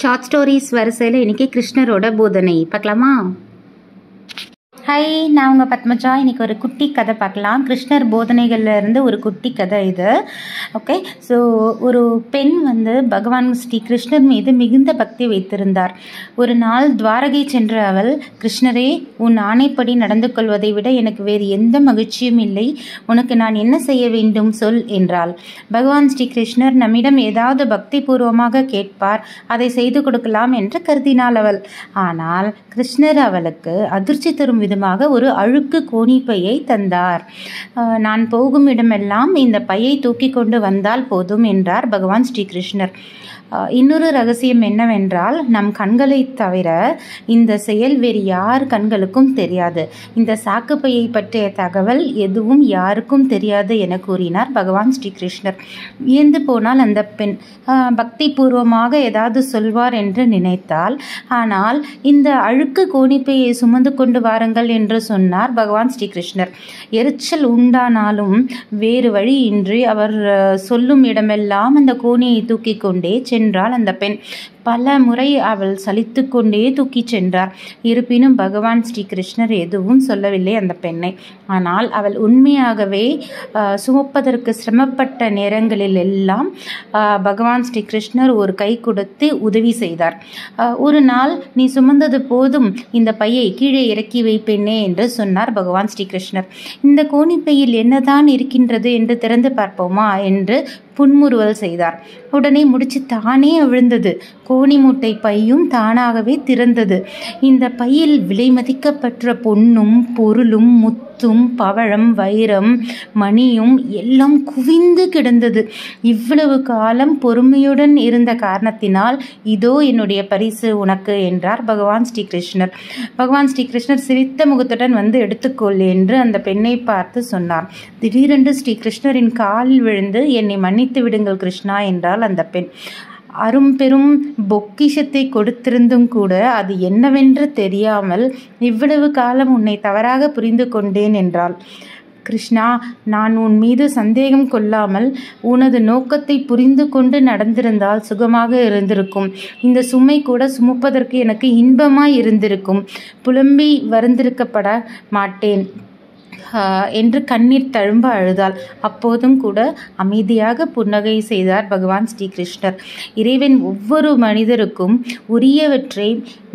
Short stories வரிசையில் இன்றைக்கி கிருஷ்ணரோட போதனை பார்க்கலாமா? ஹாய், நான் உங்கள் பத்மஜா. இன்றைக்கி ஒரு குட்டி கதை பார்க்கலாம். கிருஷ்ணர் போதனைகளில் இருந்து ஒரு குட்டி கதை இது. ஓகே, ஸோ ஒரு பெண் பகவான் ஸ்ரீ கிருஷ்ணர் மீது மிகுந்த பக்தி வைத்திருந்தார். ஒரு நாள் துவாரகை சென்ற அவள், கிருஷ்ணரே, உன் ஆணைப்படி நடந்து கொள்வதை விட எனக்கு வேறு எந்த மகிழ்ச்சியும் இல்லை. உனக்கு நான் என்ன செய்ய வேண்டும் சொல் என்றாள். பகவான் ஸ்ரீ கிருஷ்ணர் நம்மிடம் ஏதாவது பக்தி பூர்வமாக கேட்பார், அதை செய்து கொடுக்கலாம் என்று கருதினாள் அவள். ஆனால் கிருஷ்ணர் அவளுக்கு அதிர்ச்சி தரும் விதமாக ஒரு அழுக்கு கோணிப்பையை தந்தார். நான் போகும் இடமெல்லாம் இந்த பையை தூக்கி கொண்டு வந்தால் போதும் என்றார் பகவான் ஸ்ரீ கிருஷ்ணர். இன்னொரு ரகசியம் என்னவென்றால், நம் கண்களை தவிர இந்த செயல் வேறு யார் கண்களுக்கும் தெரியாது. இந்த சாக்குப்பையை பற்றிய தகவல் எதுவும் யாருக்கும் தெரியாது என கூறினார் பகவான் ஸ்ரீ கிருஷ்ணர். வியந்து போனால் அந்த பெண். பக்தி பூர்வமாக ஏதாவது சொல்வார் என்று நினைத்தாள். ஆனால் இந்த அழுக்கு கோணிப்பையை சுமந்து கொண்டு வாருங்கள் என்று சொன்னார் பகவான் ஸ்ரீ கிருஷ்ணர். எரிச்சல் உண்டானாலும் வேறு வழியின்றி அவர் சொல்லும் இடமெல்லாம் அந்த கோணியை தூக்கி கொண்டே சென்றாள் அந்த பெண். பல முறை அவள் சலித்து கொண்டே தூக்கி சென்றார். இருப்பினும் பகவான் ஸ்ரீ கிருஷ்ணர் எதுவும் சொல்லவில்லை அந்த பெண்ணை. ஆனால் அவள் உண்மையாகவே சுமப்பதற்கு சிரமப்பட்ட நேரங்களில் எல்லாம் பகவான் ஸ்ரீ கிருஷ்ணர் ஒரு கை கொடுத்து உதவி செய்தார். ஒரு நாள், நீ சுமந்தது போதும், இந்த பையை கீழே இறக்கி வைப்பேனே என்று சொன்னார் பகவான் ஸ்ரீ கிருஷ்ணர். இந்த கோணிப்பையில் என்னதான் இருக்கின்றது என்று திறந்து பார்ப்போமா என்று புன்முறுவல் செய்தார். உடனே முடிச்சு தானே விழுந்தது. கோணி மூட்டை பையும் தானாகவே திறந்தது. இந்த பையில் விலை மதிக்கப்பட்ட பொன்னும் பொருளும் முத்தும் பவழம் வைரம் மணியும் எல்லாம் குவிந்து கிடந்தது. இவ்வளவு காலம் பொறுமையுடன் இருந்த காரணத்தினால் இதோ என்னுடைய பரிசு உனக்கு என்றார் பகவான் ஸ்ரீ கிருஷ்ணர். பகவான் ஸ்ரீ கிருஷ்ணர் சிரித்த முகத்துடன் எடுத்துக்கொள் என்று அந்த பெண்ணை பார்த்து சொன்னார். திடீரென்று ஸ்ரீ கிருஷ்ணரின் காலில் விழுந்து, என்னை மன்னித்து விடுங்கள் கிருஷ்ணா என்றாள் அந்த பெண். அரும்பெரும் பொக்கிஷத்தை கொடுத்திருந்தும் கூட அது என்னவென்று தெரியாமல் இவ்வளவு காலம் உன்னை தவறாக புரிந்து கொண்டேன் என்றாள். கிருஷ்ணா, நான் உன் மீது சந்தேகம் கொள்ளாமல் உனது நோக்கத்தை புரிந்து கொண்டு நடந்திருந்தால் சுகமாக இருந்திருக்கும். இந்த சுமை கூட சுமப்பதற்கு எனக்கு இன்பமாய் இருந்திருக்கும். புலம்பி வருந்திருக்கப்பட மாட்டேன் என்று கண்ணீர் தழும்ப அழுதாள். அப்போதும் கூட அமைதியாக புன்னகை செய்தார் பகவான் ஸ்ரீ கிருஷ்ணர். இறைவன் ஒவ்வொரு மனிதருக்கும் உரியவற்றை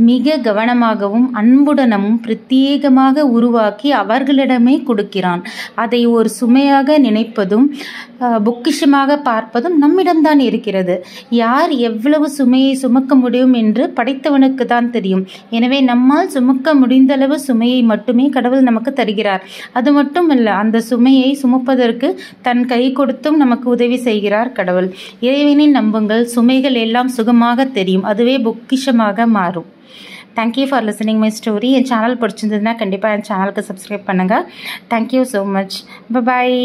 மிக கவனமாகவும் அன்புடனும் பிரத்யேகமாக உருவாக்கி அவர்களிடமே கொடுக்கிறான். அதை ஒரு சுமையாக நினைப்பதும் பொக்கிஷமாக பார்ப்பதும் நம்மிடம்தான் இருக்கிறது. யார் எவ்வளவு சுமையை சுமக்க முடியும் என்று படைத்தவனுக்கு தான் தெரியும். எனவே நம்மால் சுமக்க முடிந்தளவு சுமையை மட்டுமே கடவுள் நமக்கு தருகிறார். அது மட்டுமல்ல, அந்த சுமையை சுமப்பதற்கு தன் கை கொடுத்தும் நமக்கு உதவி செய்கிறார் கடவுள். இறைவனை நம்புங்கள், சுமைகள் எல்லாம் சுகமாக தெரியும், அதுவே பொக்கிஷமாக மாறும். Thank you for listening my story. என் சேனல் பிடிச்சிருந்ததுன்னா கண்டிப்பாக என் சேனலுக்கு சப்ஸ்கிரைப் பண்ணுங்கள். Thank you so much. பாய்.